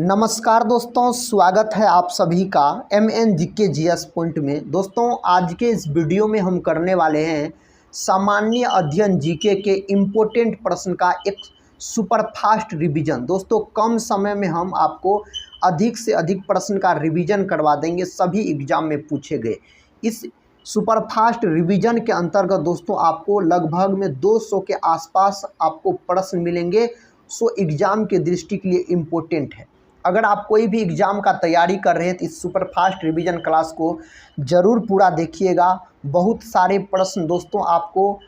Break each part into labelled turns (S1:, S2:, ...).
S1: नमस्कार दोस्तों, स्वागत है आप सभी का MN GK GS पॉइंट में। दोस्तों, आज के इस वीडियो में हम करने वाले हैं सामान्य अध्ययन जीके के इम्पोर्टेंट प्रश्न का एक सुपर फास्ट रिवीजन। दोस्तों, कम समय में हम आपको अधिक से अधिक प्रश्न का रिवीजन करवा देंगे, सभी एग्जाम में पूछे गए। इस सुपर फास्ट रिवीजन के अंतर्गत दोस्तों आपको लगभग में 200 के आसपास आपको प्रश्न मिलेंगे। सो एग्ज़ाम के दृष्टि के लिए इम्पोर्टेंट है। अगर आप कोई भी एग्ज़ाम का तैयारी कर रहे हैं तो इस सुपर फास्ट रिवीजन क्लास को ज़रूर पूरा देखिएगा। बहुत सारे प्रश्न दोस्तों आपको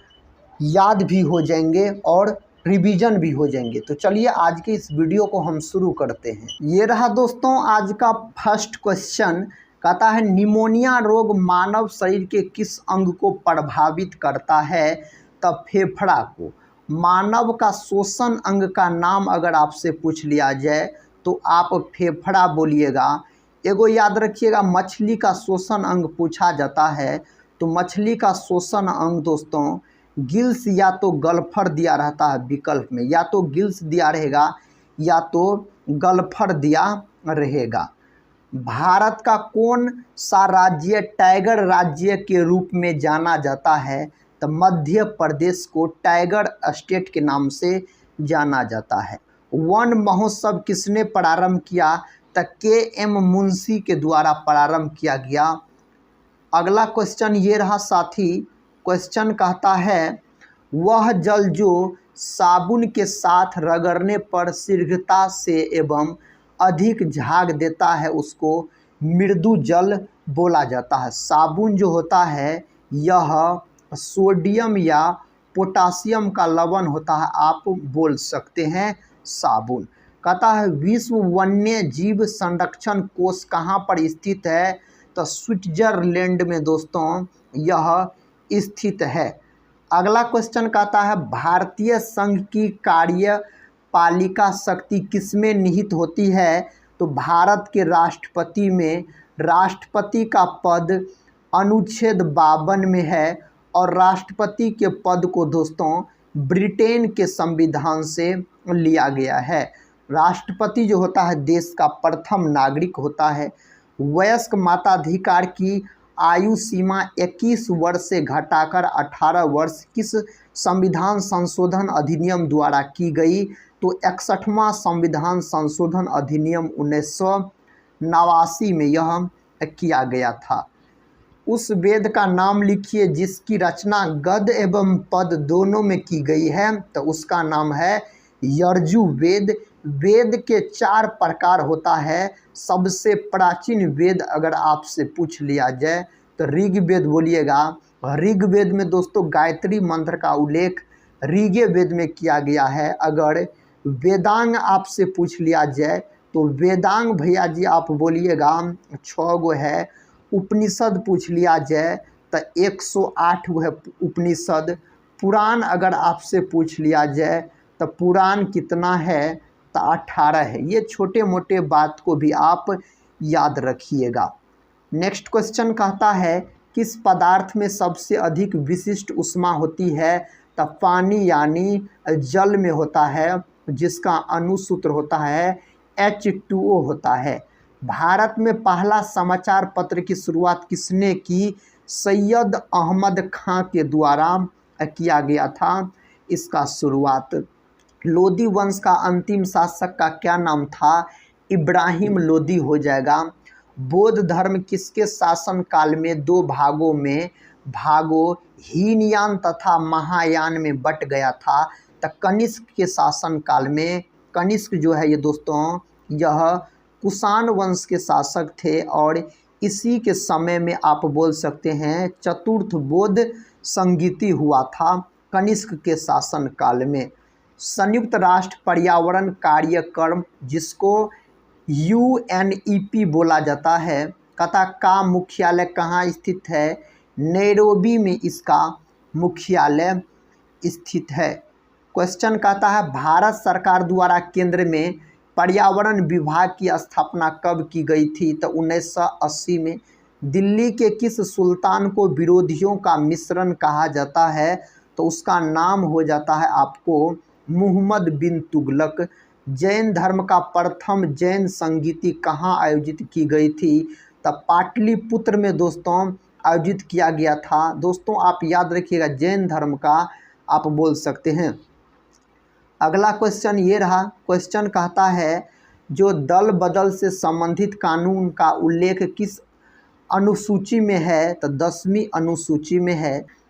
S1: याद भी हो जाएंगे और रिवीजन भी हो जाएंगे। तो चलिए आज के इस वीडियो को हम शुरू करते हैं। ये रहा दोस्तों आज का फर्स्ट क्वेश्चन। कहता है निमोनिया रोग मानव शरीर के किस अंग को प्रभावित करता है? तब फेफड़ा को। मानव का श्वसन अंग का नाम अगर आपसे पूछ लिया जाए तो आप फेफड़ा बोलिएगा। एगो याद रखिएगा, मछली का श्वसन अंग पूछा जाता है तो मछली का श्वसन अंग दोस्तों गिल्स या तो गल्फर दिया रहता है विकल्प में, या तो गिल्स दिया रहेगा या तो गल्फर दिया रहेगा। भारत का कौन सा राज्य टाइगर राज्य के रूप में जाना जाता है? तो मध्य प्रदेश को टाइगर स्टेट के नाम से जाना जाता है। वन महोत्सव किसने प्रारंभ किया? तो KM मुंशी के द्वारा प्रारंभ किया गया। अगला क्वेश्चन ये रहा साथी। क्वेश्चन कहता है वह जल जो साबुन के साथ रगड़ने पर शीघ्रता से एवं अधिक झाग देता है उसको मृदु जल बोला जाता है। साबुन जो होता है यह सोडियम या पोटासियम का लवण होता है, आप बोल सकते हैं साबुन। कहता है विश्व वन्य जीव संरक्षण कोष कहाँ पर स्थित है? तो स्विट्जरलैंड में दोस्तों यह स्थित है। अगला क्वेश्चन कहता है भारतीय संघ की कार्यपालिका शक्ति किसमें निहित होती है? तो भारत के राष्ट्रपति में। राष्ट्रपति का पद अनुच्छेद 52 में है और राष्ट्रपति के पद को दोस्तों ब्रिटेन के संविधान से लिया गया है। राष्ट्रपति जो होता है देश का प्रथम नागरिक होता है। वयस्क मताधिकार की आयु सीमा 21 वर्ष से घटाकर 18 वर्ष किस संविधान संशोधन अधिनियम द्वारा की गई? तो 61वां संविधान संशोधन अधिनियम 1989 में यह किया गया था। उस वेद का नाम लिखिए जिसकी रचना गद्य एवं पद दोनों में की गई है। तो उसका नाम है यजुर्वेद। वेद के 4 प्रकार होता है। सबसे प्राचीन वेद अगर आपसे पूछ लिया जाए तो ऋग्वेद बोलिएगा। ऋग्वेद में दोस्तों गायत्री मंत्र का उल्लेख ऋग्वेद में किया गया है। अगर वेदांग आपसे पूछ लिया जाए तो वेदांग भैया जी आप बोलिएगा 6 गो है। उपनिषद पूछ लिया जाए तो 108 गो है उपनिषद। पुराण अगर आपसे पूछ लिया जाए तो पुराण कितना है? तो 18 है। ये छोटे मोटे बात को भी आप याद रखिएगा। नेक्स्ट क्वेश्चन कहता है किस पदार्थ में सबसे अधिक विशिष्ट ऊष्मा होती है? तो पानी यानी जल में होता है, जिसका अणुसूत्र होता है H2O होता है। भारत में पहला समाचार पत्र की शुरुआत किसने की? सैयद अहमद खां के द्वारा किया गया था इसका शुरुआत। लोदी वंश का अंतिम शासक का क्या नाम था? इब्राहिम लोदी हो जाएगा। बौद्ध धर्म किसके शासन काल में 2 भागों में हीनयान तथा महायान में बट गया था? तो कनिष्क के शासन काल में। कनिष्क जो है ये दोस्तों यह कुषाण वंश के शासक थे और इसी के समय में आप बोल सकते हैं चतुर्थ बौद्ध संगीति हुआ था कनिष्क के शासन काल में। संयुक्त राष्ट्र पर्यावरण कार्यक्रम जिसको UNEP बोला जाता है का मुख्यालय कहाँ स्थित है? नैरोबी में इसका मुख्यालय स्थित है। क्वेश्चन कहता है भारत सरकार द्वारा केंद्र में पर्यावरण विभाग की स्थापना कब की गई थी? तो 1980 में। दिल्ली के किस सुल्तान को विरोधियों का मिश्रण कहा जाता है? तो उसका नाम हो जाता है आपको मुहम्मद बिन तुगलक। जैन धर्म का प्रथम जैन संगीति कहाँ आयोजित की गई थी? तब पाटलिपुत्र में दोस्तों आयोजित किया गया था। दोस्तों आप याद रखिएगा, जैन धर्म का आप बोल सकते हैं। अगला क्वेश्चन ये रहा। क्वेश्चन कहता है जो दल बदल से संबंधित कानून का उल्लेख किस अनुसूची में है? तो 10वीं अनुसूची में है।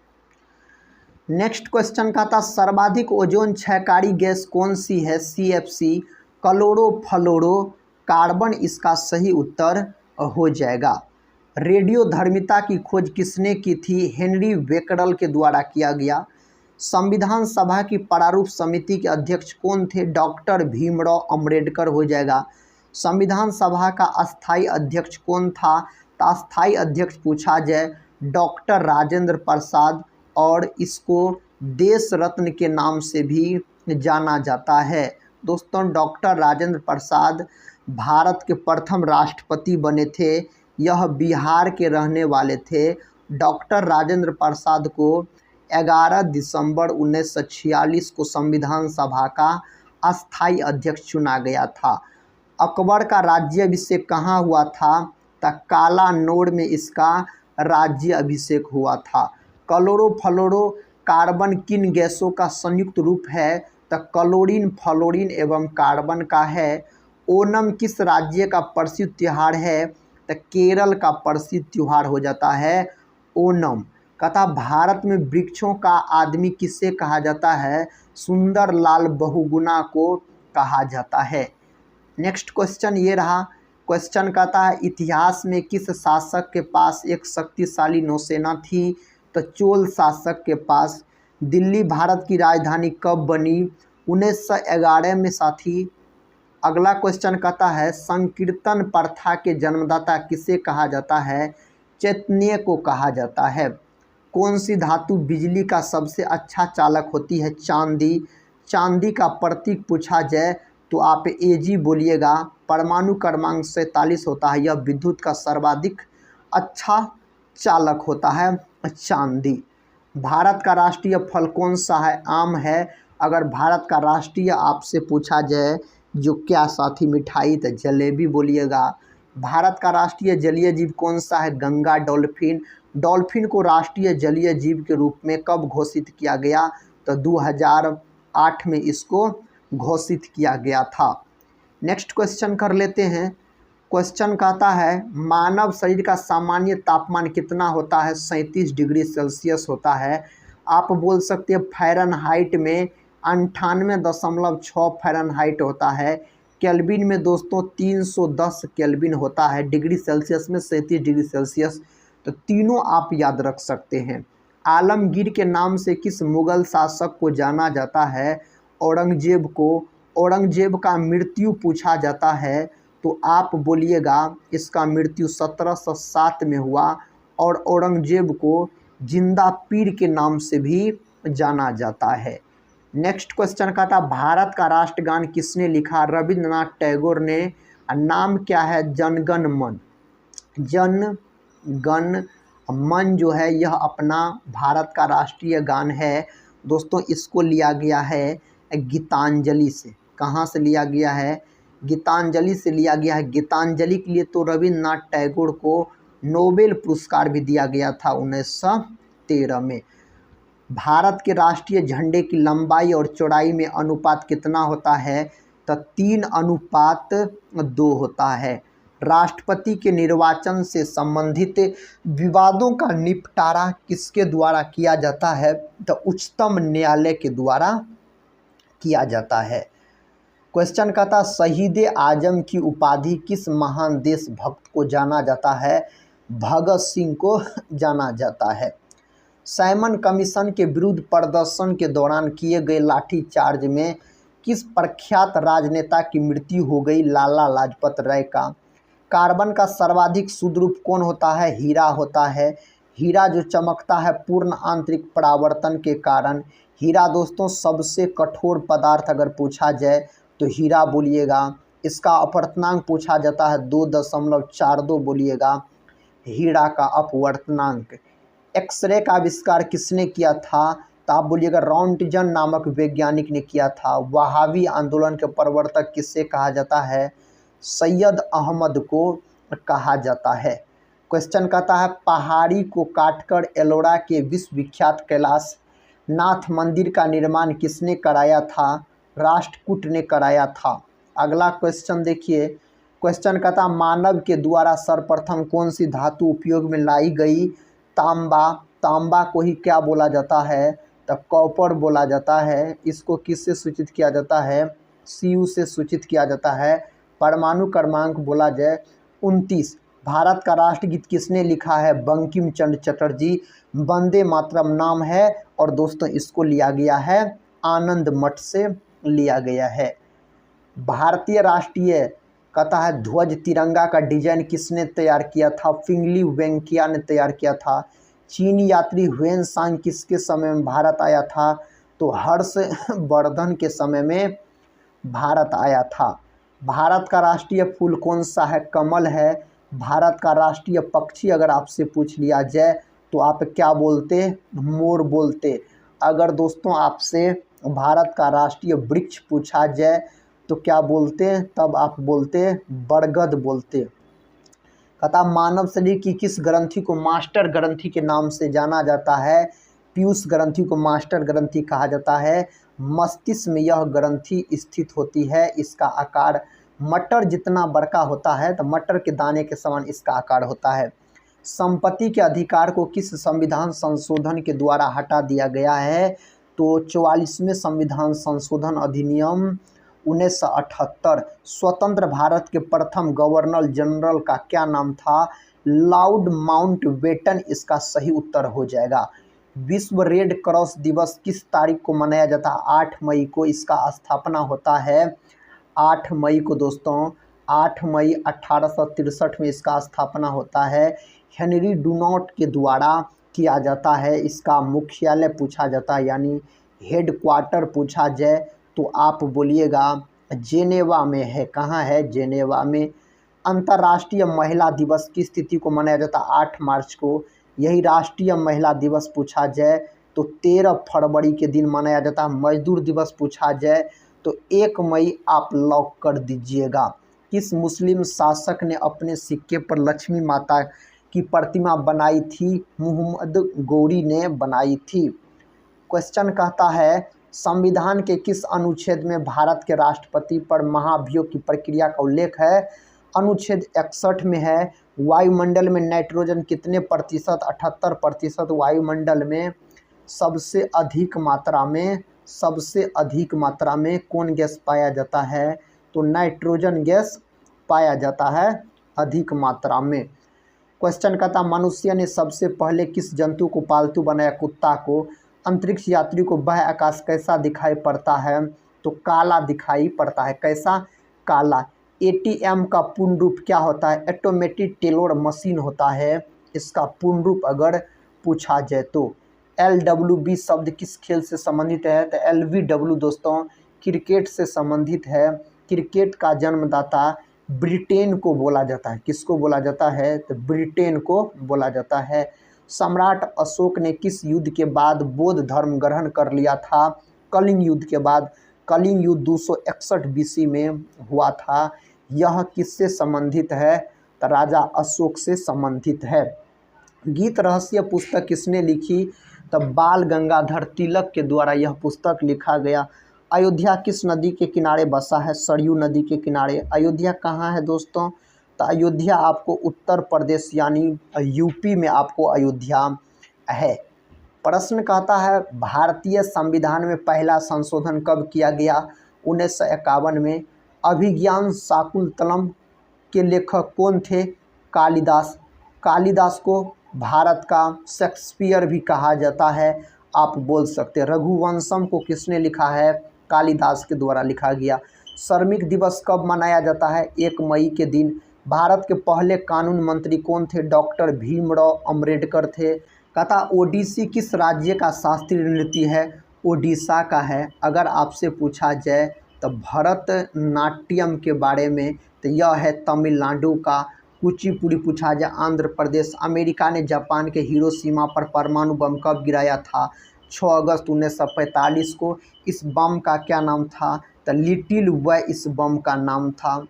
S1: नेक्स्ट क्वेश्चन का था सर्वाधिक ओजोन क्षयकारी गैस कौन सी है? CFC, क्लोरोफ्लोरो कार्बन इसका सही उत्तर हो जाएगा। रेडियोधर्मिता की खोज किसने की थी? हेनरी बेकरल के द्वारा किया गया। संविधान सभा की प्रारूप समिति के अध्यक्ष कौन थे? डॉक्टर भीमराव अम्बेडकर हो जाएगा। संविधान सभा का अस्थायी अध्यक्ष कौन था? तो अस्थायी अध्यक्ष पूछा जाए डॉक्टर राजेंद्र प्रसाद, और इसको देश रत्न के नाम से भी जाना जाता है। दोस्तों डॉक्टर राजेंद्र प्रसाद भारत के प्रथम राष्ट्रपति बने थे। यह बिहार के रहने वाले थे। डॉक्टर राजेंद्र प्रसाद को 11 दिसंबर 1946 को संविधान सभा का अस्थायी अध्यक्ष चुना गया था। अकबर का राज्याभिषेक कहाँ हुआ था? तो कालानौर में इसका राज्याभिषेक हुआ था। क्लोरोफ्लोरो कार्बन किन गैसों का संयुक्त रूप है? तो क्लोरीन, फ्लोरीन एवं कार्बन का है। ओणम किस राज्य का प्रसिद्ध त्यौहार है? तो केरल का प्रसिद्ध त्यौहार हो जाता है ओणम। कहता भारत में वृक्षों का आदमी किसे कहा जाता है? सुंदर लाल बहुगुणा को कहा जाता है। नेक्स्ट क्वेश्चन ये रहा। क्वेश्चन कहता है इतिहास में किस शासक के पास एक शक्तिशाली नौसेना थी? तो चोल शासक के पास। दिल्ली भारत की राजधानी कब बनी? 1911 में साथी। अगला क्वेश्चन कहता है संकीर्तन प्रथा के जन्मदाता किसे कहा जाता है? चैतन्य को कहा जाता है। कौन सी धातु बिजली का सबसे अच्छा चालक होती है? चांदी। चांदी का प्रतीक पूछा जाए तो आप Ag बोलिएगा। परमाणु क्रमांक 47 होता है। यह विद्युत का सर्वाधिक अच्छा चालक होता है चांदी। भारत का राष्ट्रीय फल कौन सा है? आम है। अगर भारत का राष्ट्रीय आपसे पूछा जाए जो क्या साथी मिठाई, तो जलेबी बोलिएगा। भारत का राष्ट्रीय जलीय जीव कौन सा है? गंगा डॉल्फिन। डॉल्फिन को राष्ट्रीय जलीय जीव के रूप में कब घोषित किया गया? तो 2008 में इसको घोषित किया गया था। नेक्स्ट क्वेश्चन कर लेते हैं। क्वेश्चन कहता है मानव शरीर का सामान्य तापमान कितना होता है? 37 डिग्री सेल्सियस होता है। आप बोल सकते हैं फ़ारेनहाइट में 98.6 फ़ारेनहाइट होता है। केल्विन में दोस्तों 310 केल्विन होता है। डिग्री सेल्सियस में 37 डिग्री सेल्सियस। तो तीनों आप याद रख सकते हैं। आलमगीर के नाम से किस मुगल शासक को जाना जाता है? औरंगजेब को। औरंगजेब का मृत्यु पूछा जाता है तो आप बोलिएगा इसका मृत्यु 1707 में हुआ, और औरंगजेब को जिंदा पीर के नाम से भी जाना जाता है। नेक्स्ट क्वेश्चन का था भारत का राष्ट्रगान किसने लिखा? रविंद्रनाथ टैगोर ने। नाम क्या है? जनगण मन। जन गण मन जो है यह अपना भारत का राष्ट्रीय गान है। दोस्तों इसको लिया गया है गीतांजलि से। कहाँ से लिया गया है? गीतांजलि से लिया गया है। गीतांजलि के लिए तो रविंद्रनाथ टैगोर को नोबेल पुरस्कार भी दिया गया था 1913 में। भारत के राष्ट्रीय झंडे की लंबाई और चौड़ाई में अनुपात कितना होता है? तो 3:2 होता है। राष्ट्रपति के निर्वाचन से संबंधित विवादों का निपटारा किसके द्वारा किया जाता है? तो उच्चतम न्यायालय के द्वारा किया जाता है। क्वेश्चन का था शहीद आजम की उपाधि किस महान देशभक्त को जाना जाता है? भगत सिंह को जाना जाता है। साइमन कमीशन के विरुद्ध प्रदर्शन के दौरान किए गए लाठीचार्ज में किस प्रख्यात राजनेता की मृत्यु हो गई? लाला लाजपत राय का। कार्बन का सर्वाधिक शुद्ध रूप कौन होता है? हीरा होता है। हीरा जो चमकता है पूर्ण आंतरिक परावर्तन के कारण। हीरा दोस्तों सबसे कठोर पदार्थ अगर पूछा जाए तो हीरा बोलिएगा। इसका अपवर्तनांक पूछा जाता है 2.42 बोलिएगा हीरा का अपवर्तनांक। एक्सरे का आविष्कार किसने किया था? तो आप बोलिएगा रॉन्टजन नामक वैज्ञानिक ने किया था। वहाबी आंदोलन के प्रवर्तक किससे कहा जाता है? सैयद अहमद को कहा जाता है। क्वेश्चन कहता है पहाड़ी को काटकर एलोरा के विश्वविख्यात कैलाश नाथ मंदिर का निर्माण किसने कराया था? राष्ट्रकूट ने कराया था। अगला क्वेश्चन देखिए, क्वेश्चन कहता मानव के द्वारा सर्वप्रथम कौन सी धातु उपयोग में लाई गई? तांबा। तांबा को ही क्या बोला जाता है? तो कॉपर बोला जाता है। इसको किससे सूचित किया जाता है? Cu से सूचित किया जाता है। परमाणु क्रमांक बोला जाए 29। भारत का राष्ट्रगीत किसने लिखा है? बंकिम चंद्र चटर्जी। वंदे मातरम नाम है और दोस्तों इसको लिया गया है आनंद मठ से लिया गया है। भारतीय राष्ट्रीय कहता है ध्वज तिरंगा का डिजाइन किसने तैयार किया था? फिंगली वेंकिया ने तैयार किया था। चीनी यात्री ह्वेन सांग किसके समय में भारत आया था? तो हर्षवर्धन के समय में भारत आया था। भारत का राष्ट्रीय फूल कौन सा है? कमल है। भारत का राष्ट्रीय पक्षी अगर आपसे पूछ लिया जाए तो आप क्या बोलते? मोर बोलते। अगर दोस्तों आपसे भारत का राष्ट्रीय वृक्ष पूछा जाए तो क्या बोलते? तब आप बोलते बरगद बोलते। कहता मानव शरीर की किस ग्रंथि को मास्टर ग्रंथि के नाम से जाना जाता है? पीयूष ग्रंथि को मास्टर ग्रंथि कहा जाता है। मस्तिष्क में यह ग्रंथि स्थित होती है। इसका आकार मटर जितना बड़का होता है, तो मटर के दाने के समान इसका आकार होता है। संपत्ति के अधिकार को किस संविधान संशोधन के द्वारा हटा दिया गया है? तो 44वें संविधान संशोधन अधिनियम 1978। स्वतंत्र भारत के प्रथम गवर्नर जनरल का क्या नाम था? लॉर्ड माउंटबेटन इसका सही उत्तर हो जाएगा। विश्व रेड क्रॉस दिवस किस तारीख को मनाया जाता है? 8 मई को इसका स्थापना होता है। 8 मई को दोस्तों 8 मई 1863 में इसका स्थापना होता है। हेनरी डुनॉट के द्वारा किया जाता है। इसका मुख्यालय पूछा जाता है यानी हेडक्वार्टर पूछा जाए तो आप बोलिएगा जेनेवा में है। कहाँ है? जेनेवा में। अंतर्राष्ट्रीय महिला दिवस किस तिथि को मनाया जाता है? 8 मार्च को। यही राष्ट्रीय महिला दिवस पूछा जाए तो 13 फरवरी के दिन मनाया जाता है। मजदूर दिवस पूछा जाए तो 1 मई आप लॉक कर दीजिएगा। किस मुस्लिम शासक ने अपने सिक्के पर लक्ष्मी माता की प्रतिमा बनाई थी? मुहम्मद गौरी ने बनाई थी। क्वेश्चन कहता है संविधान के किस अनुच्छेद में भारत के राष्ट्रपति पर महाभियोग की प्रक्रिया का उल्लेख है? अनुच्छेद 61 में है। वायुमंडल में नाइट्रोजन कितने प्रतिशत? 78%। वायुमंडल में सबसे अधिक मात्रा में कौन गैस पाया जाता है? तो नाइट्रोजन गैस पाया जाता है अधिक मात्रा में। क्वेश्चन कहता मनुष्य ने सबसे पहले किस जंतु को पालतू बनाया? कुत्ता को। अंतरिक्ष यात्री को बाह्य आकाश कैसा दिखाई पड़ता है? तो काला दिखाई पड़ता है। कैसा? काला। एटीएम का पूर्ण रूप क्या होता है? ऑटोमेटिक टेलर मशीन होता है। इसका पूर्ण रूप अगर पूछा जाए तो LWB शब्द किस खेल से संबंधित है? तो LBW दोस्तों क्रिकेट से संबंधित है। क्रिकेट का जन्मदाता ब्रिटेन को बोला जाता है। किसको बोला जाता है? तो ब्रिटेन को बोला जाता है। सम्राट अशोक ने किस युद्ध के बाद बौद्ध धर्म ग्रहण कर लिया था? कलिंग युद्ध के बाद। कलिंग युद्ध 261 BC में हुआ था। यह किससे संबंधित है? तो राजा अशोक से संबंधित है। गीत रहस्य पुस्तक किसने लिखी? तो बाल गंगाधर तिलक के द्वारा यह पुस्तक लिखा गया। अयोध्या किस नदी के किनारे बसा है? सरयू नदी के किनारे। अयोध्या कहाँ है दोस्तों? तो अयोध्या आपको उत्तर प्रदेश यानी यूपी में आपको अयोध्या है। प्रश्न कहता है भारतीय संविधान में पहला संशोधन कब किया गया? 1951 में। अभिज्ञान शाकुंतलम के लेखक कौन थे? कालिदास। कालिदास को भारत का शेक्सपियर भी कहा जाता है, आप बोल सकते हैं। रघुवंशम को किसने लिखा है? कालिदास के द्वारा लिखा गया। श्रमिक दिवस कब मनाया जाता है? 1 मई के दिन। भारत के पहले कानून मंत्री कौन थे? डॉक्टर भीमराव अम्बेडकर थे। कहता ओडिसी किस राज्य का शास्त्रीय नृत्य है? ओडिशा का है। अगर आपसे पूछा जाए तो भरतनाट्यम के बारे में तो यह है तमिलनाडु का। कुचिपुड़ी पूछा जाए आंध्र प्रदेश। अमेरिका ने जापान के हिरोशिमा पर परमाणु बम कब गिराया था? 6 अगस्त 1945 को। इस बम का क्या नाम था? तो लिटिल वे इस बम का नाम था।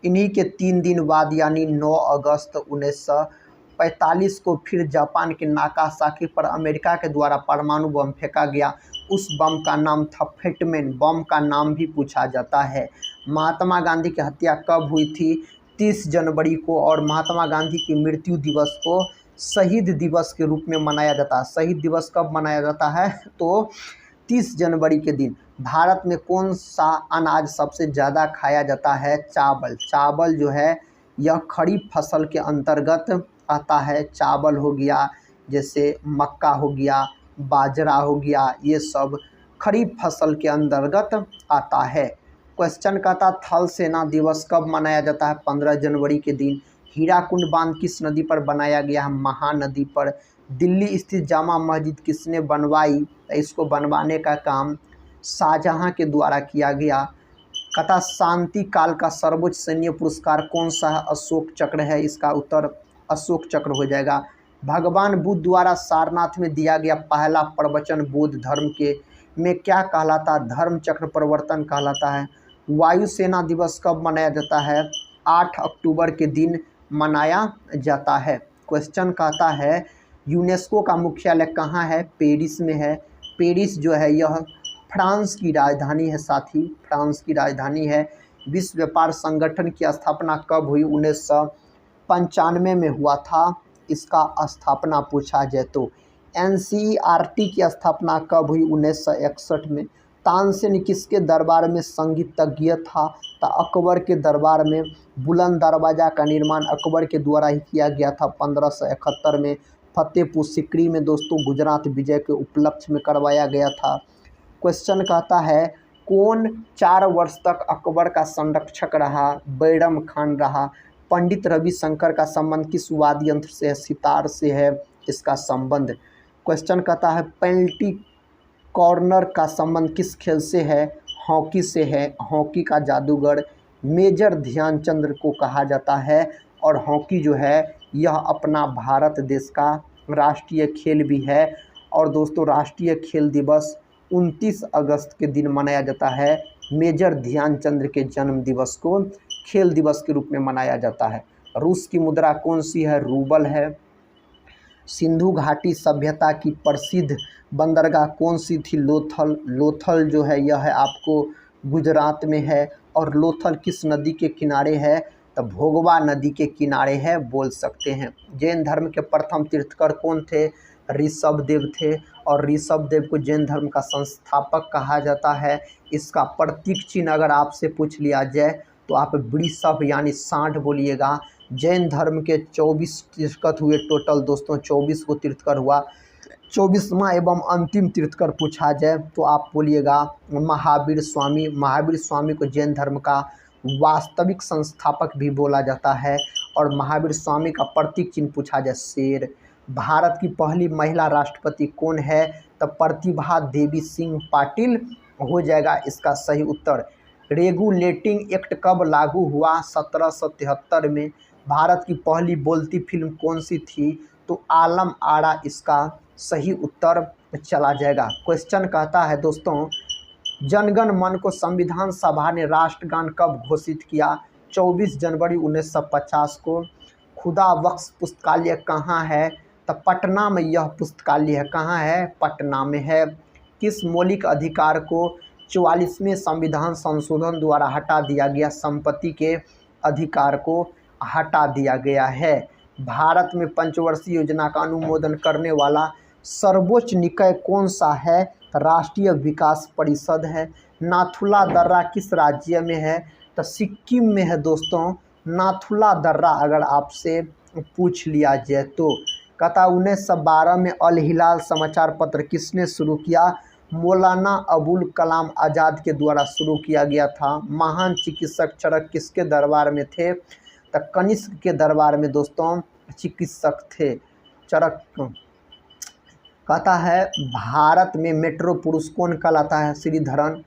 S1: इन्हीं के 3 दिन बाद यानी 9 अगस्त 1945 को फिर जापान के नागासाकी पर अमेरिका के द्वारा परमाणु बम फेंका गया। उस बम का नाम था फेटमैन। बम का नाम भी पूछा जाता है। महात्मा गांधी की हत्या कब हुई थी? 30 जनवरी को। और महात्मा गांधी की मृत्यु दिवस को शहीद दिवस के रूप में मनाया जाता है। शहीद दिवस कब मनाया जाता है? तो 30 जनवरी के दिन। भारत में कौन सा अनाज सबसे ज़्यादा खाया जाता है? चावल। चावल जो है यह खरीफ फसल के अंतर्गत आता है। चावल हो गया, जैसे मक्का हो गया, बाजरा हो गया, ये सब खरीफ फसल के अंतर्गत आता है। क्वेश्चन कहता थल सेना दिवस कब मनाया जाता है? 15 जनवरी के दिन। हीराकुंड बांध किस नदी पर बनाया गया है? महानदी पर। दिल्ली स्थित जामा मस्जिद किसने बनवाई? इसको बनवाने का काम शाहजहां के द्वारा किया गया। कथा शांति काल का सर्वोच्च सैन्य पुरस्कार कौन सा है? अशोक चक्र है। इसका उत्तर अशोक चक्र हो जाएगा। भगवान बुद्ध द्वारा सारनाथ में दिया गया पहला प्रवचन बौद्ध धर्म के में क्या कहलाता? धर्म चक्र प्रवर्तन कहलाता है। वायुसेना दिवस कब मनाया जाता है? 8 अक्टूबर के दिन मनाया जाता है। क्वेश्चन कहता है यूनेस्को का मुख्यालय कहाँ है? पेरिस में है। पेरिस जो है यह फ्रांस की राजधानी है साथी, फ्रांस की राजधानी है। विश्व व्यापार संगठन की स्थापना कब हुई? 1995 में हुआ था इसका स्थापना पूछा जाए तो। NCERT की स्थापना कब हुई? 1961 में। तानसेन किसके दरबार में संगीतज्ञ था? तो अकबर के दरबार में। बुलंद दरवाज़ा का निर्माण अकबर के द्वारा ही किया गया था 1571 में। फतेहपुर सिकरी में दोस्तों गुजरात विजय के उपलक्ष्य में करवाया गया था। क्वेश्चन कहता है कौन 4 वर्ष तक अकबर का संरक्षक रहा? बैरम खान रहा। पंडित रविशंकर का संबंध किस वाद्य यंत्र से है? सितार से है इसका संबंध। क्वेश्चन कहता है पेनल्टी कॉर्नर का संबंध किस खेल से है? हॉकी से है। हॉकी का जादूगर मेजर ध्यानचंद को कहा जाता है। और हॉकी जो है यह अपना भारत देश का राष्ट्रीय खेल भी है। और दोस्तों राष्ट्रीय खेल दिवस 29 अगस्त के दिन मनाया जाता है। मेजर ध्यानचंद के जन्म दिवस को खेल दिवस के रूप में मनाया जाता है। रूस की मुद्रा कौन सी है? रूबल है। सिंधु घाटी सभ्यता की प्रसिद्ध बंदरगाह कौन सी थी? लोथल। लोथल जो है यह है आपको गुजरात में है। और लोथल किस नदी के किनारे है? तो भोगवा नदी के किनारे है बोल सकते हैं। जैन धर्म के प्रथम तीर्थकर कौन थे? ऋषभदेव थे। और ऋषभदेव को जैन धर्म का संस्थापक कहा जाता है। इसका प्रतीक चिन्ह अगर आपसे पूछ लिया जाए तो आप वृषभ यानी 60 बोलिएगा। जैन धर्म के 24 तीर्थकर हुए टोटल दोस्तों, 24 को तीर्थकर हुआ। 24वां एवं अंतिम तीर्थकर पूछा जाए तो आप बोलिएगा महावीर स्वामी। महावीर स्वामी को जैन धर्म का वास्तविक संस्थापक भी बोला जाता है। और महावीर स्वामी का प्रतीक चिन्ह पूछा जाए शेर। भारत की पहली महिला राष्ट्रपति कौन है? तो प्रतिभा देवी सिंह पाटिल हो जाएगा इसका सही उत्तर। रेगुलेटिंग एक्ट कब लागू हुआ? 1773 में। भारत की पहली बोलती फिल्म कौन सी थी? तो आलम आरा इसका सही उत्तर चला जाएगा। क्वेश्चन कहता है दोस्तों जनगण मन को संविधान सभा ने राष्ट्रगान कब घोषित किया? 24 जनवरी 1950 को। खुदा बख्श पुस्तकालय कहाँ है? तो पटना में यह पुस्तकालय है। कहाँ है? पटना में है। किस मौलिक अधिकार को 44वें संविधान संशोधन द्वारा हटा दिया गया? संपत्ति के अधिकार को हटा दिया गया है। भारत में पंचवर्षीय योजना का अनुमोदन करने वाला सर्वोच्च निकाय कौन सा है? राष्ट्रीय विकास परिषद है। नाथुला दर्रा किस राज्य में है? तो सिक्किम में है दोस्तों नाथुला दर्रा, अगर आपसे पूछ लिया जाए तो। कहता 1912 में अल हिलाल समाचार पत्र किसने शुरू किया? मौलाना अबुल कलाम आज़ाद के द्वारा शुरू किया गया था। महान चिकित्सक चरक किसके दरबार में थे? तो कनिष्क के दरबार में दोस्तों चिकित्सक थे चरक। कहता है भारत में मेट्रो पुरुष कौन कहलाता है? श्रीधरन।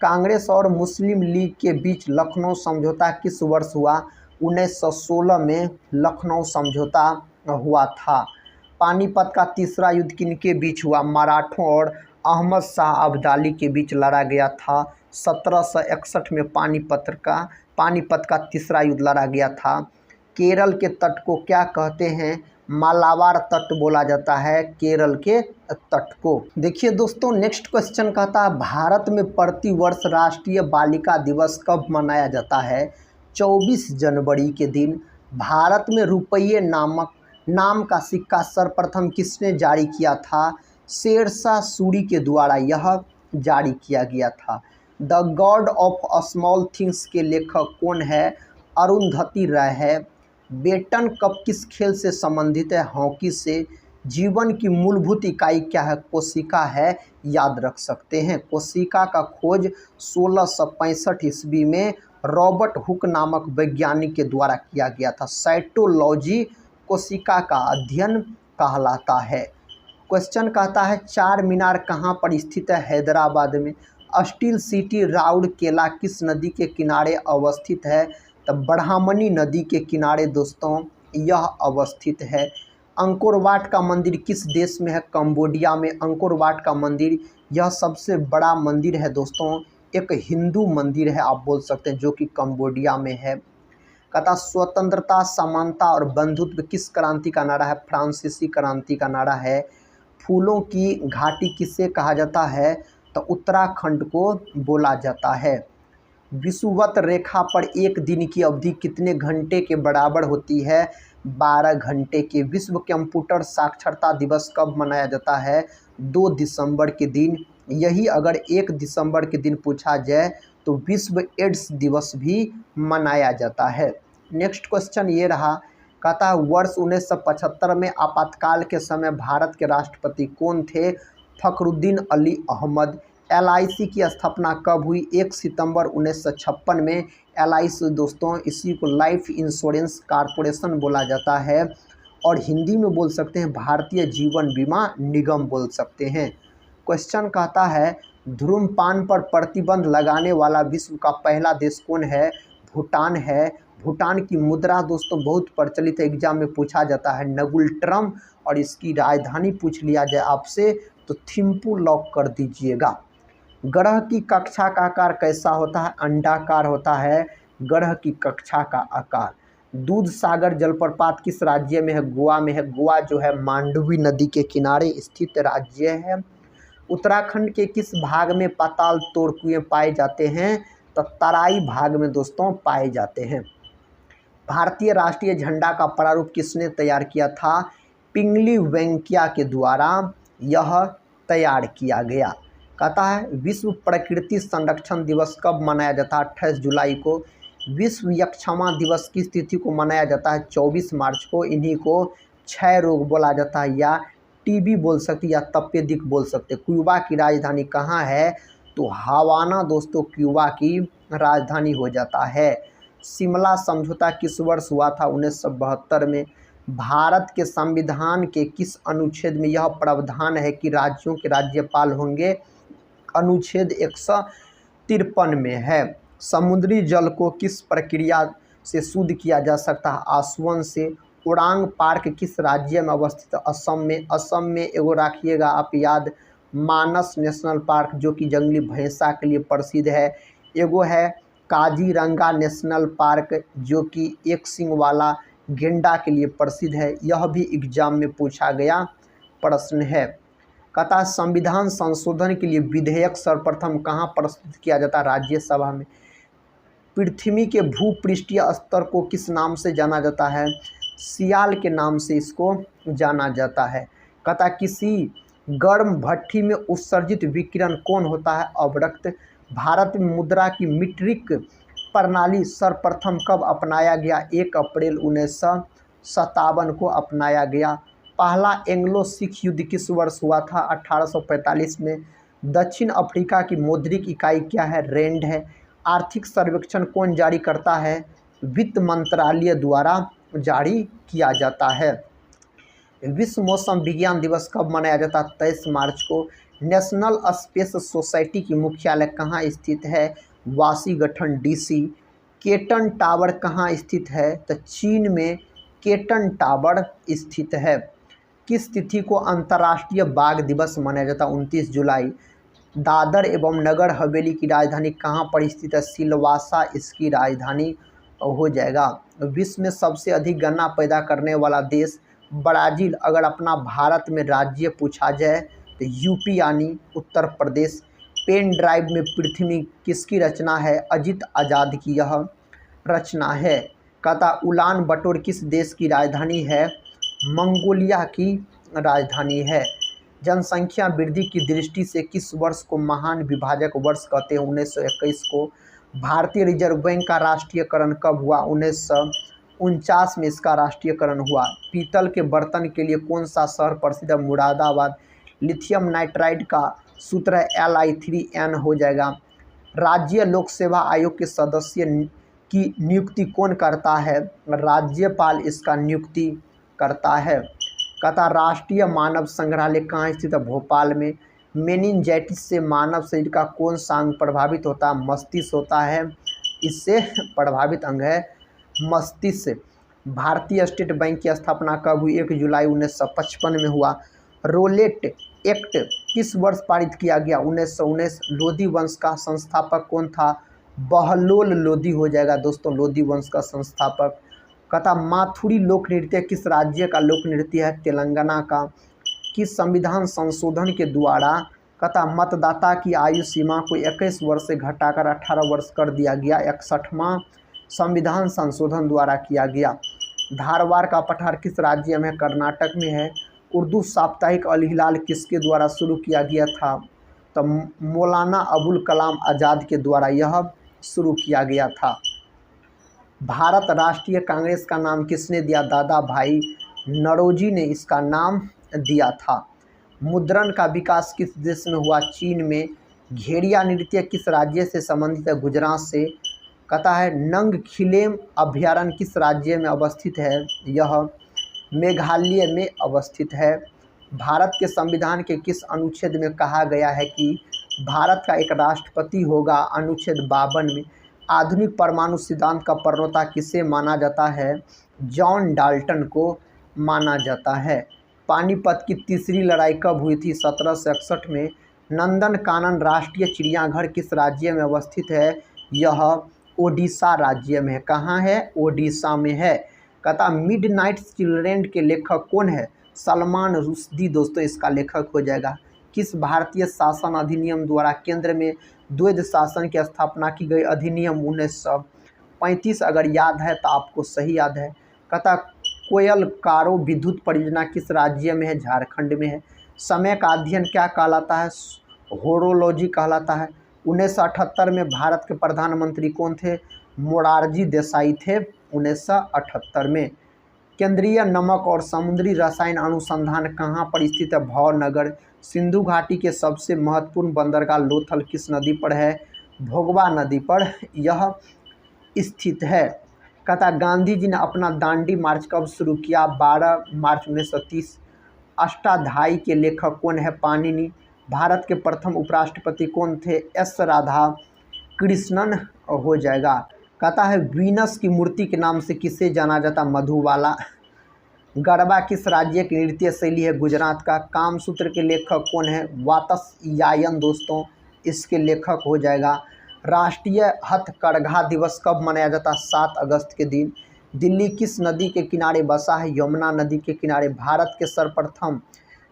S1: कांग्रेस और मुस्लिम लीग के बीच लखनऊ समझौता किस वर्ष हुआ? 1916 में लखनऊ समझौता हुआ था। पानीपत का तीसरा युद्ध किनके बीच हुआ? मराठों और अहमद शाह अब्दाली के बीच लड़ा गया था। 1761 में पानीपत का तीसरा युद्ध लड़ा गया था। केरल के तट को क्या कहते हैं? मालाबार तट बोला जाता है केरल के तट को। देखिए दोस्तों, नेक्स्ट क्वेश्चन कहता है भारत में प्रतिवर्ष राष्ट्रीय बालिका दिवस कब मनाया जाता है? 24 जनवरी के दिन। भारत में रुपये नाम का सिक्का सर्वप्रथम किसने जारी किया था? शेरशाह सूरी के द्वारा यह जारी किया गया था। The God of small things के लेखक कौन है? अरुंधति राय है। बेटन कप किस खेल से संबंधित है? हॉकी से। जीवन की मूलभूत इकाई क्या है? कोशिका है, याद रख सकते हैं। कोशिका का खोज 1665 ईस्वी में रॉबर्ट हुक नामक वैज्ञानिक के द्वारा किया गया था। साइटोलॉजी कोशिका का अध्ययन कहलाता है। क्वेश्चन कहता है चार मीनार कहाँ पर स्थित है? हैदराबाद में। स्टील सिटी राउरकेला किस नदी के किनारे अवस्थित है? तो ब्रह्मणी नदी के किनारे दोस्तों यह अवस्थित है। अंकोरवाट का मंदिर किस देश में है? कंबोडिया में। अंकोरवाट का मंदिर यह सबसे बड़ा मंदिर है दोस्तों, एक हिंदू मंदिर है आप बोल सकते हैं, जो कि कंबोडिया में है। कहता स्वतंत्रता, समानता और बंधुत्व किस क्रांति का नारा है? फ्रांसीसी क्रांति का नारा है। फूलों की घाटी किसे कहा जाता है? तो उत्तराखंड को बोला जाता है। विषुवत रेखा पर एक दिन की अवधि कितने घंटे के बराबर होती है? 12 घंटे के। विश्व कंप्यूटर साक्षरता दिवस कब मनाया जाता है? 2 दिसंबर के दिन। यही अगर 1 दिसंबर के दिन पूछा जाए तो विश्व एड्स दिवस भी मनाया जाता है। नेक्स्ट क्वेश्चन ये रहा, कहता है वर्ष 1975 में आपातकाल के समय भारत के राष्ट्रपति कौन थे? फखरुद्दीन अली अहमद। LIC की स्थापना कब हुई? 1 सितंबर 1956 में। LIC दोस्तों इसी को लाइफ इंश्योरेंस कॉरपोरेशन बोला जाता है और हिंदी में बोल सकते हैं भारतीय जीवन बीमा निगम बोल सकते हैं। क्वेश्चन कहता है धूम्रपान पर प्रतिबंध लगाने वाला विश्व का पहला देश कौन है? भूटान है। भूटान की मुद्रा दोस्तों बहुत प्रचलित है, एग्जाम में पूछा जाता है नगुल्ट्रम, और इसकी राजधानी पूछ लिया जाए आपसे तो थिम्पू लॉक कर दीजिएगा। ग्रह की कक्षा का आकार कैसा होता है? अंडाकार होता है ग्रह की कक्षा का आकार। दूध सागर जलप्रपात किस राज्य में है? गोवा में है। गोवा जो है मांडवी नदी के किनारे स्थित राज्य है। उत्तराखंड के किस भाग में पाताल तोड़ कुएं पाए जाते हैं? तो तराई भाग में दोस्तों पाए जाते हैं। भारतीय राष्ट्रीय झंडा का प्रारूप किसने तैयार किया था? पिंगली वेंकैया के द्वारा यह तैयार किया गया। कहता है विश्व प्रकृति संरक्षण दिवस कब मनाया जाता है? 28 जुलाई को। विश्व यक्षमा दिवस किस तिथि को मनाया जाता है? 24 मार्च को। इन्हीं को क्षय रोग बोला जाता है या TB बोल सकते या तपेदिक बोल सकते। क्यूबा की राजधानी कहाँ है? तो हवाना दोस्तों क्यूबा की राजधानी हो जाता है। शिमला समझौता किस वर्ष हुआ था? 1972 में। भारत के संविधान के किस अनुच्छेद में यह प्रावधान है कि राज्यों के राज्यपाल होंगे? अनुच्छेद 153 में है। समुद्री जल को किस प्रक्रिया से शुद्ध किया जा सकता है? आसवन से। ओरांग पार्क किस राज्य में अवस्थित है? असम में। असम में एगो रखिएगा आप याद, मानस नेशनल पार्क जो कि जंगली भैंसा के लिए प्रसिद्ध है। एगो है काजीरंगा नेशनल पार्क जो कि एक सींग वाला गेंडा के लिए प्रसिद्ध है। यह भी एग्जाम में पूछा गया प्रश्न है। कहता संविधान संशोधन के लिए विधेयक सर्वप्रथम कहाँ प्रस्तुत किया जाता है? राज्यसभा में। पृथ्वी के भूपृष्ठीय स्तर को किस नाम से जाना जाता है? सियाल के नाम से इसको जाना जाता है। कहता किसी गर्म भट्ठी में उत्सर्जित विकिरण कौन होता है? अवरक्त। भारत में मुद्रा की मीट्रिक प्रणाली सर्वप्रथम कब अपनाया गया? 1 अप्रैल 1957 को अपनाया गया। पहला एंग्लो सिख युद्ध किस वर्ष हुआ था? 1845 में। दक्षिण अफ्रीका की मौद्रिक इकाई क्या है? रैंड है। आर्थिक सर्वेक्षण कौन जारी करता है? वित्त मंत्रालय द्वारा जारी किया जाता है। विश्व मौसम विज्ञान दिवस कब मनाया जाता है? 23 मार्च को। नेशनल स्पेस सोसाइटी की मुख्यालय कहाँ स्थित है? Washington DC। केटन टावर कहाँ स्थित है? तो चीन में केटन टावर स्थित है। किस तिथि को अंतर्राष्ट्रीय बाघ दिवस मनाया जाता है? 29 जुलाई। दादर एवं नगर हवेली की राजधानी कहाँ पर स्थित है? सिलवासा इसकी राजधानी हो जाएगा। विश्व में सबसे अधिक गन्ना पैदा करने वाला देश ब्राज़ील। अगर अपना भारत में राज्य पूछा जाए तो यूपी यानी उत्तर प्रदेश। पेन ड्राइव में पृथ्वी किसकी रचना है? अजित आज़ाद की यह रचना है। कहता उलान बटोर किस देश की राजधानी है? मंगोलिया की राजधानी है। जनसंख्या वृद्धि की दृष्टि से किस वर्ष को महान विभाजक वर्ष कहते हैं? 1921 को। भारतीय रिजर्व बैंक का राष्ट्रीयकरण कब हुआ? 1949 में इसका राष्ट्रीयकरण हुआ। पीतल के बर्तन के लिए कौन सा शहर प्रसिद्ध है? मुरादाबाद। लिथियम नाइट्राइड का सूत्र है Li3n हो जाएगा। राज्य लोक सेवा आयोग के सदस्य की नियुक्ति कौन करता है? राज्यपाल इसका नियुक्ति करता है। कहता राष्ट्रीय मानव संग्रहालय कहाँ स्थित है? भोपाल में। मेनिंजाइटिस से मानव शरीर का कौन सा अंग प्रभावित होता है? मस्तिष्क होता है। इससे प्रभावित अंग है मस्तिष्क। भारतीय स्टेट बैंक की स्थापना कब हुई? 1 जुलाई 1955 में हुआ। रोलेट एक्ट किस वर्ष पारित किया गया? 1919। लोधी वंश का संस्थापक कौन था? बहलोल लोधी हो जाएगा दोस्तों, लोधी वंश का संस्थापक। कहता माथुरी लोक नृत्य किस राज्य का लोक नृत्य है? तेलंगाना का। किस संविधान संशोधन के द्वारा कहता मतदाता की आयु सीमा को 21 वर्ष से घटाकर 18 वर्ष कर दिया गया? 61वां संविधान संशोधन द्वारा किया गया। धारवाड़ का पठार किस राज्य में? कर्नाटक में है। उर्दू साप्ताहिक अल हिलाल किसके द्वारा शुरू किया गया था? तो मौलाना अबुल कलाम आज़ाद के द्वारा यह शुरू किया गया था। भारत राष्ट्रीय कांग्रेस का नाम किसने दिया? दादा भाई नौरोजी ने इसका नाम दिया था। मुद्रण का विकास किस देश में हुआ? चीन में। घेरिया नृत्य किस राज्य से संबंधित है? गुजरात से। कहता है नंगखिलेम अभयारण्य किस राज्य में अवस्थित है? यह मेघालय में अवस्थित है। भारत के संविधान के किस अनुच्छेद में कहा गया है कि भारत का एक राष्ट्रपति होगा? अनुच्छेद 52 में। आधुनिक परमाणु सिद्धांत का प्रणेता किसे माना जाता है? जॉन डाल्टन को माना जाता है। पानीपत की तीसरी लड़ाई कब हुई थी? 1761 में। नंदनकानन राष्ट्रीय चिड़ियाघर किस राज्य में अवस्थित है? यह ओडिशा राज्य में है। कहाँ है? ओडिशा में है। कहता मिडनाइट चिल्ड्रेन के लेखक कौन है? सलमान रुश्दी दोस्तों इसका लेखक हो जाएगा। किस भारतीय शासन अधिनियम द्वारा केंद्र में द्वैध शासन की स्थापना की गई? अधिनियम 1935। अगर याद है तो आपको सही याद है। कहता कोयल कारो विद्युत परियोजना किस राज्य में है? झारखंड में है। समय का अध्ययन क्या कहलाता है? होरोलॉजी कहलाता है। 1978 में भारत के प्रधानमंत्री कौन थे? मोरारजी देसाई थे 1978 में। केंद्रीय नमक और समुद्री रसायन अनुसंधान कहाँ पर स्थित है? भावनगर। सिंधु घाटी के सबसे महत्वपूर्ण बंदरगाह लोथल किस नदी पर है? भोगवा नदी पर यह स्थित है। कहता गांधी जी ने अपना दांडी मार्च कब शुरू किया? 12 मार्च 1930। अष्टाध्यायी के लेखक कौन है? पाणिनि। भारत के प्रथम उपराष्ट्रपति कौन थे? एस राधा कृष्णन हो जाएगा। कहता है वीनस की मूर्ति के नाम से किसे जाना जाता? मधुबाला। गरबा किस राज्य की नृत्य शैली है? गुजरात का। कामसूत्र के लेखक कौन है? वात्स्यायन दोस्तों इसके लेखक हो जाएगा। राष्ट्रीय हथकरघा दिवस कब मनाया जाता? 7 अगस्त के दिन। दिल्ली किस नदी के किनारे बसा है? यमुना नदी के किनारे। भारत के सर्वप्रथम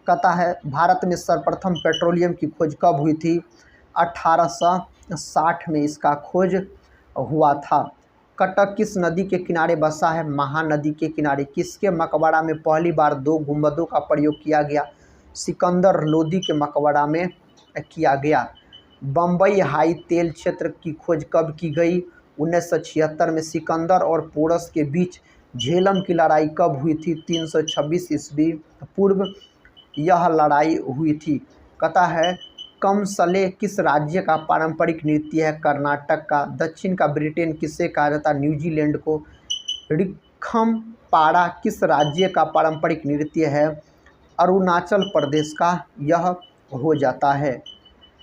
S1: कहता है भारत में सर्वप्रथम पेट्रोलियम की खोज कब हुई थी? 1860 में इसका खोज हुआ था। कटक किस नदी के किनारे बसा है? महानदी के किनारे। किसके मकबरा में पहली बार 2 गुंबदों का प्रयोग किया गया? सिकंदर लोदी के मकबरा में किया गया। बम्बई हाई तेल क्षेत्र की खोज कब की गई? 1976 में। सिकंदर और पोरस के बीच झेलम की लड़ाई कब हुई थी? 326 ईस्वी पूर्व यह लड़ाई हुई थी। कहता है कमसले किस राज्य का पारंपरिक नृत्य है? कर्नाटक का। दक्षिण का ब्रिटेन किसे कहा जाता? न्यूजीलैंड को। रिखमपाड़ा किस राज्य का पारंपरिक नृत्य है? अरुणाचल प्रदेश का यह हो जाता है।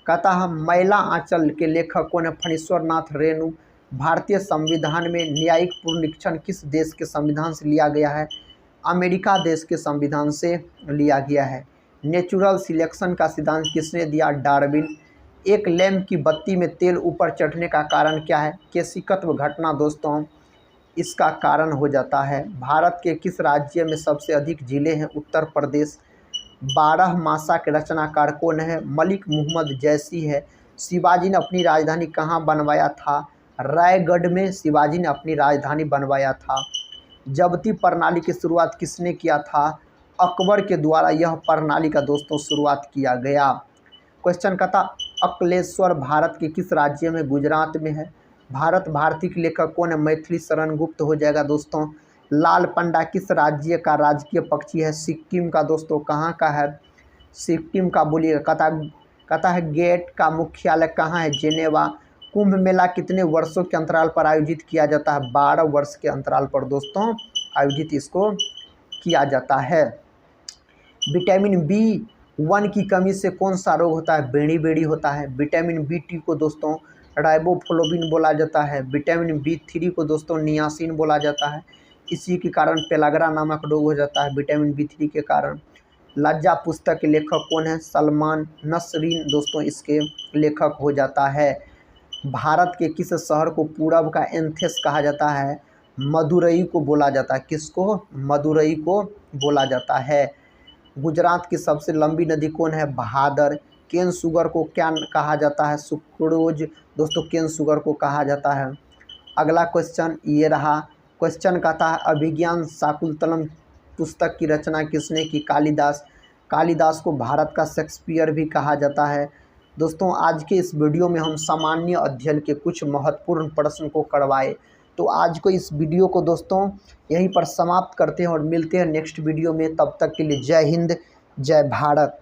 S1: कहता है मैला आंचल के लेखक कौन है? फणीश्वर नाथ रेणु। भारतीय संविधान में न्यायिक पुनरीक्षण किस देश के संविधान से लिया गया है? अमेरिका देश के संविधान से लिया गया है। नेचुरल सिलेक्शन का सिद्धांत किसने दिया? डार्विन। एक लैंप की बत्ती में तेल ऊपर चढ़ने का कारण क्या है? केशिकत्व घटना दोस्तों इसका कारण हो जाता है। भारत के किस राज्य में सबसे अधिक जिले हैं? उत्तर प्रदेश। 12 मासा के रचनाकार कौन है? मलिक मुहम्मद जैसी है। शिवाजी ने अपनी राजधानी कहाँ बनवाया था? रायगढ़ में शिवाजी ने अपनी राजधानी बनवाया था। जबती प्रणाली की शुरुआत किसने किया था? अकबर के द्वारा यह प्रणाली का दोस्तों शुरुआत किया गया। क्वेश्चन का था अकलेश्वर भारत के किस राज्य में? गुजरात में है। भारत भारती के लेखक कौन है? मैथिली शरण गुप्त हो जाएगा दोस्तों। लाल पंडा किस राज्य का राजकीय पक्षी है? सिक्किम का दोस्तों। कहाँ का है? सिक्किम का बोलिएगा। कहता है गेट का मुख्यालय कहाँ है? जेनेवा। कुंभ मेला कितने वर्षों के अंतराल पर आयोजित किया जाता है? 12 वर्ष के अंतराल पर दोस्तों आयोजित इसको किया जाता है। विटामिन B1 की कमी से कौन सा रोग होता है? बेड़ी बेड़ी होता है। विटामिन B2 को दोस्तों राइबोफ्लोविन बोला जाता है। विटामिन B3 को दोस्तों नियासिन बोला जाता है। इसी के कारण पेलाग्रा नामक रोग हो जाता है विटामिन B3 के कारण। लज्जा पुस्तक के लेखक कौन है? सलमान नसरीन दोस्तों इसके लेखक हो जाता है। भारत के किस शहर को पूरब का एथेंस कहा जाता है? मदुरई को बोला जाता है। किसको? मदुरई को बोला जाता है। गुजरात की सबसे लंबी नदी कौन है? बहादुर। केन शुगर को क्या कहा जाता है? सुक्रोज दोस्तों केन शुगर को कहा जाता है। अगला क्वेश्चन ये रहा। क्वेश्चन का था अभिज्ञान शाकुंतलम पुस्तक की रचना किसने की? कालिदास। कालिदास को भारत का शेक्सपियर भी कहा जाता है। दोस्तों आज के इस वीडियो में हम सामान्य अध्ययन के कुछ महत्वपूर्ण प्रश्न को करवाए। तो आज को इस वीडियो को दोस्तों यहीं पर समाप्त करते हैं और मिलते हैं नेक्स्ट वीडियो में। तब तक के लिए जय हिंद, जय भारत।